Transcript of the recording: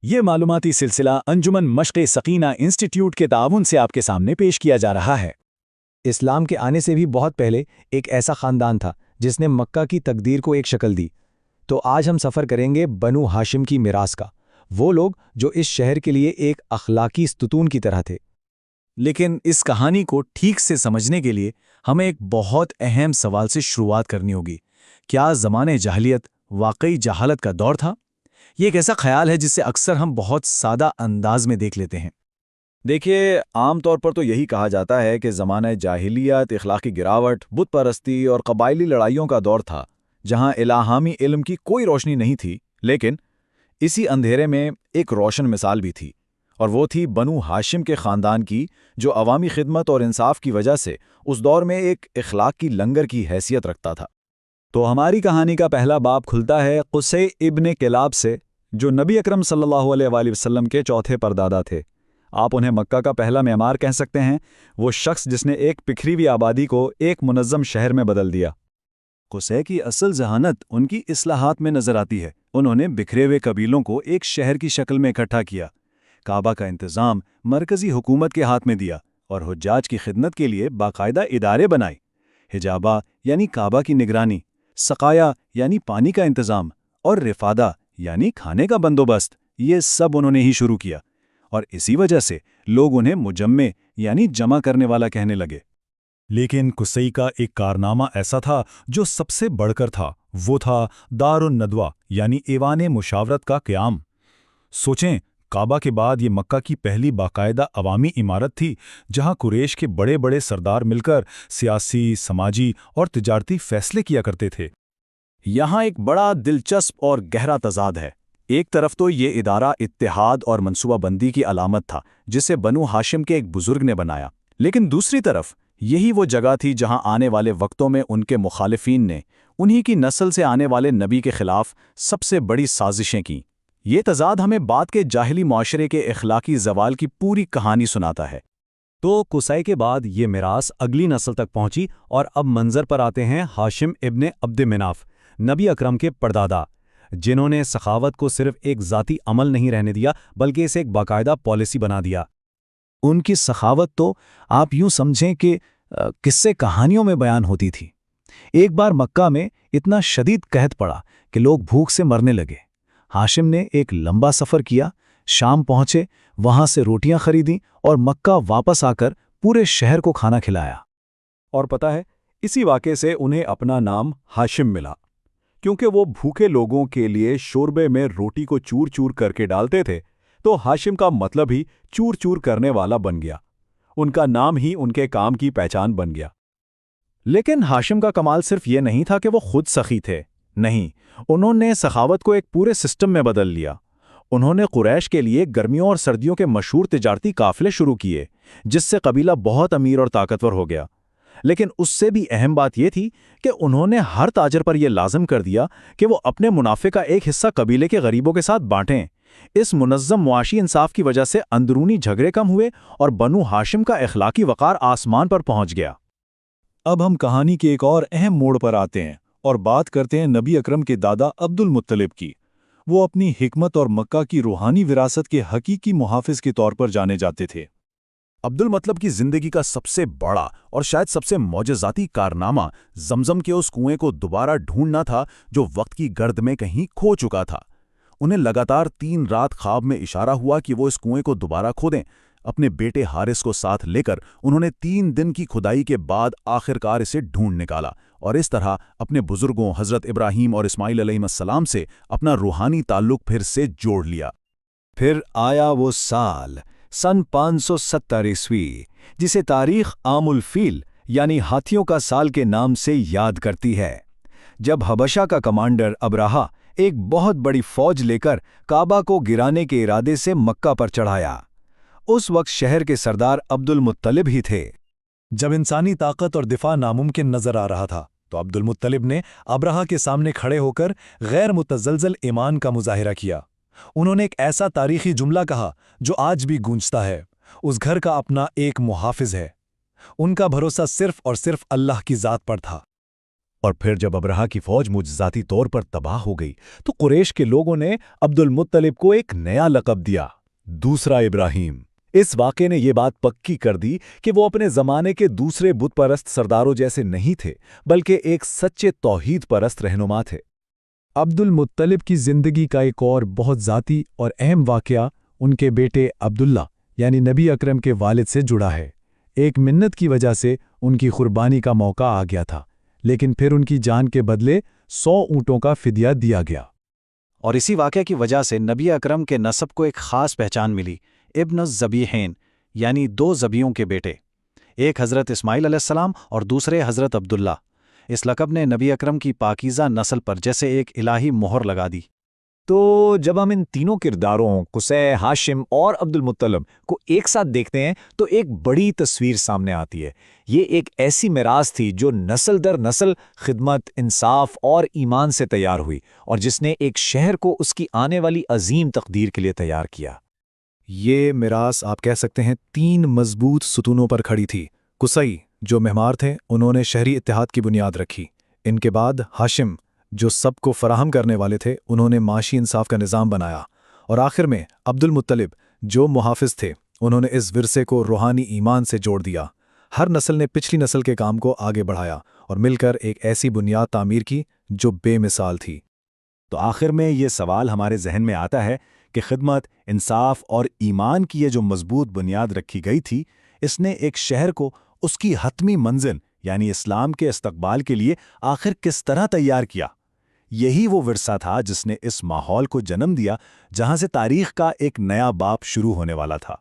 یہ معلوماتی سلسلہ انجمن مشق سکینہ انسٹیٹیوٹ کے تعاون سے آپ کے سامنے پیش کیا جا رہا ہے۔ اسلام کے آنے سے بھی بہت پہلے ایک ایسا خاندان تھا جس نے مکہ کی تقدیر کو ایک شکل دی۔ تو آج ہم سفر کریں گے بنو ہاشم کی میراث کا، وہ لوگ جو اس شہر کے لیے ایک اخلاقی ستون کی طرح تھے۔ لیکن اس کہانی کو ٹھیک سے سمجھنے کے لیے ہمیں ایک بہت اہم سوال سے شروعات کرنی ہوگی۔ کیا زمانے جاہلیت واقعی جہالت کا دور تھا؟ یہ ایک ایسا خیال ہے جسے اکثر ہم بہت سادہ انداز میں دیکھ لیتے ہیں۔ دیکھیے، عام طور پر تو یہی کہا جاتا ہے کہ زمانہ جاہلیت اخلاقی گراوٹ، بت پرستی اور قبائلی لڑائیوں کا دور تھا، جہاں الہامی علم کی کوئی روشنی نہیں تھی۔ لیکن اسی اندھیرے میں ایک روشن مثال بھی تھی، اور وہ تھی بنو ہاشم کے خاندان کی، جو عوامی خدمت اور انصاف کی وجہ سے اس دور میں ایک اخلاق کی لنگر کی حیثیت رکھتا تھا۔ تو ہماری کہانی کا پہلا باب کھلتا ہے قصی ابن کلاب سے، جو نبی اکرم صلی اللہ علیہ وآلہ وسلم کے چوتھے پردادا تھے۔ آپ انہیں مکہ کا پہلا معمار کہہ سکتے ہیں، وہ شخص جس نے ایک بکھری ہوئی آبادی کو ایک منظم شہر میں بدل دیا۔ قصی کی اصل ذہانت ان کی اصلاحات میں نظر آتی ہے۔ انہوں نے بکھرے ہوئے قبیلوں کو ایک شہر کی شکل میں اکٹھا کیا، کعبہ کا انتظام مرکزی حکومت کے ہاتھ میں دیا، اور حجاج کی خدمت کے لیے باقاعدہ ادارے بنائے۔ حجابہ یعنی کعبہ کی نگرانی، سقایا یعنی پانی کا انتظام، اور رفادہ یعنی کھانے کا بندوبست، یہ سب انہوں نے ہی شروع کیا، اور اسی وجہ سے لوگ انہیں مجمع یعنی جمع کرنے والا کہنے لگے۔ لیکن قصی کا ایک کارنامہ ایسا تھا جو سب سے بڑھ کر تھا، وہ تھا دار الندوہ یعنی ایوان مشاورت کا قیام۔ سوچیں، کعبہ کے بعد یہ مکہ کی پہلی باقاعدہ عوامی عمارت تھی جہاں قریش کے بڑے بڑے سردار مل کر سیاسی، سماجی اور تجارتی فیصلے کیا کرتے تھے۔ یہاں ایک بڑا دلچسپ اور گہرا تضاد ہے۔ ایک طرف تو یہ ادارہ اتحاد اور منصوبہ بندی کی علامت تھا جسے بنو ہاشم کے ایک بزرگ نے بنایا، لیکن دوسری طرف یہی وہ جگہ تھی جہاں آنے والے وقتوں میں ان کے مخالفین نے انہی کی نسل سے آنے والے نبی کے خلاف سب سے بڑی سازشیں کیں۔ یہ تضاد ہمیں بعد کے جاہلی معاشرے کے اخلاقی زوال کی پوری کہانی سناتا ہے۔ تو قصی کے بعد یہ میراث اگلی نسل تک پہنچی، اور اب منظر پر آتے ہیں ہاشم ابن عبد مناف، نبی اکرم کے پردادا، جنہوں نے سخاوت کو صرف ایک ذاتی عمل نہیں رہنے دیا بلکہ اسے ایک باقاعدہ پالیسی بنا دیا۔ ان کی سخاوت تو آپ یوں سمجھیں کہ قصے کہانیوں میں بیان ہوتی تھی۔ ایک بار مکہ میں اتنا شدید قحط پڑا کہ لوگ بھوک سے مرنے لگے۔ ہاشم نے ایک لمبا سفر کیا، شام پہنچے، وہاں سے روٹیاں خریدیں اور مکہ واپس آ کر پورے شہر کو کھانا کھلایا۔ اور پتہ ہے، اسی واقعے سے انہیں اپنا نام ہاشم ملا، کیونکہ وہ بھوکے لوگوں کے لیے شوربے میں روٹی کو چور چور کر کے ڈالتے تھے، تو ہاشم کا مطلب ہی چور چور کرنے والا بن گیا۔ ان کا نام ہی ان کے کام کی پہچان بن گیا۔ لیکن ہاشم کا کمال صرف یہ نہیں تھا کہ وہ خود سخی تھے، نہیں، انہوں نے سخاوت کو ایک پورے سسٹم میں بدل لیا۔ انہوں نے قریش کے لیے گرمیوں اور سردیوں کے مشہور تجارتی قافلے شروع کیے، جس سے قبیلہ بہت امیر اور طاقتور ہو گیا۔ لیکن اس سے بھی اہم بات یہ تھی کہ انہوں نے ہر تاجر پر یہ لازم کر دیا کہ وہ اپنے منافع کا ایک حصہ قبیلے کے غریبوں کے ساتھ بانٹیں۔ اس منظم معاشی انصاف کی وجہ سے اندرونی جھگڑے کم ہوئے اور بنو ہاشم کا اخلاقی وقار آسمان پر پہنچ گیا۔ اب ہم کہانی کے ایک اور اہم موڑ پر آتے ہیں اور بات کرتے ہیں نبی اکرم کے دادا عبد المطلب کی۔ وہ اپنی حکمت اور مکہ کی روحانی وراثت کے حقیقی محافظ کے طور پر جانے جاتے تھے۔ عبد المطلب کی زندگی کا سب سے بڑا اور شاید سب سے معجزاتی کارنامہ زمزم کے اس کنویں کو دوبارہ ڈھونڈنا تھا جو وقت کی گرد میں کہیں کھو چکا تھا۔ انہیں لگاتار 3 رات خواب میں اشارہ ہوا کہ وہ اس کنویں کو دوبارہ کھودیں۔ اپنے بیٹے حارث کو ساتھ لے کر انہوں نے 3 دن کی کھدائی کے بعد آخرکار اسے ڈھونڈ نکالا، اور اس طرح اپنے بزرگوں حضرت ابراہیم اور اسماعیل علیہ السلام سے اپنا روحانی تعلق پھر سے جوڑ لیا۔ پھر آیا وہ سال، سن 570 عیسوی، جسے تاریخ عام الفیل یعنی ہاتھیوں کا سال کے نام سے یاد کرتی ہے، جب حبشہ کا کمانڈر ابراہہ ایک بہت بڑی فوج لے کر کعبہ کو گرانے کے ارادے سے مکہ پر چڑھایا۔ اس وقت شہر کے سردار عبد المطلب ہی تھے۔ جب انسانی طاقت اور دفاع ناممکن نظر آ رہا تھا تو عبد المطلب نے ابراہہ کے سامنے کھڑے ہو کر غیر متزلزل ایمان کا مظاہرہ کیا۔ انہوں نے ایک ایسا تاریخی جملہ کہا جو آج بھی گونجتا ہے، اس گھر کا اپنا ایک محافظ ہے۔ ان کا بھروسہ صرف اور صرف اللہ کی ذات پر تھا۔ اور پھر جب ابرہا کی فوج معجزاتی طور پر تباہ ہو گئی تو قریش کے لوگوں نے عبد المطلب کو ایک نیا لقب دیا، دوسرا ابراہیم۔ اس واقعے نے یہ بات پکی کر دی کہ وہ اپنے زمانے کے دوسرے بت پرست سرداروں جیسے نہیں تھے، بلکہ ایک سچے توحید پرست رہنما تھے۔ عبد المطلب کی زندگی کا ایک اور بہت ذاتی اور اہم واقعہ ان کے بیٹے عبداللہ یعنی نبی اکرم کے والد سے جڑا ہے۔ ایک منت کی وجہ سے ان کی قربانی کا موقع آ گیا تھا، لیکن پھر ان کی جان کے بدلے 100 اونٹوں کا فدیہ دیا گیا۔ اور اسی واقعہ کی وجہ سے نبی اکرم کے نسب کو ایک خاص پہچان ملی، ابن الذبیحین یعنی 2 ذبیحوں کے بیٹے، ایک حضرت اسماعیل علیہ السلام اور دوسرے حضرت عبداللہ۔ اس لقب نے نبی اکرم کی پاکیزہ نسل پر جیسے ایک الہی مہر لگا دی۔ تو جب ہم ان تینوں کرداروں قصی، ہاشم اور عبد المطلب کو ایک ساتھ دیکھتے ہیں تو ایک بڑی تصویر سامنے آتی ہے۔ یہ ایک ایسی میراث تھی جو نسل در نسل خدمت، انصاف اور ایمان سے تیار ہوئی، اور جس نے ایک شہر کو اس کی آنے والی عظیم تقدیر کے لیے تیار کیا۔ یہ میراث آپ کہہ سکتے ہیں 3 مضبوط ستونوں پر کھڑی تھی۔ قصی جو معمار تھے، انہوں نے شہری اتحاد کی بنیاد رکھی۔ ان کے بعد ہاشم جو سب کو فراہم کرنے والے تھے، انہوں نے معاشی انصاف کا نظام بنایا، اور آخر میں عبد المطلب جو محافظ تھے، انہوں نے اس ورثے کو روحانی ایمان سے جوڑ دیا۔ ہر نسل نے پچھلی نسل کے کام کو آگے بڑھایا اور مل کر ایک ایسی بنیاد تعمیر کی جو بے مثال تھی۔ تو آخر میں یہ سوال ہمارے ذہن میں آتا ہے کہ خدمت، انصاف اور ایمان کی یہ جو مضبوط بنیاد رکھی گئی تھی، اس نے ایک شہر کو اس کی حتمی منزل یعنی اسلام کے استقبال کے لیے آخر کس طرح تیار کیا؟ یہی وہ ورثہ تھا جس نے اس ماحول کو جنم دیا جہاں سے تاریخ کا ایک نیا باب شروع ہونے والا تھا۔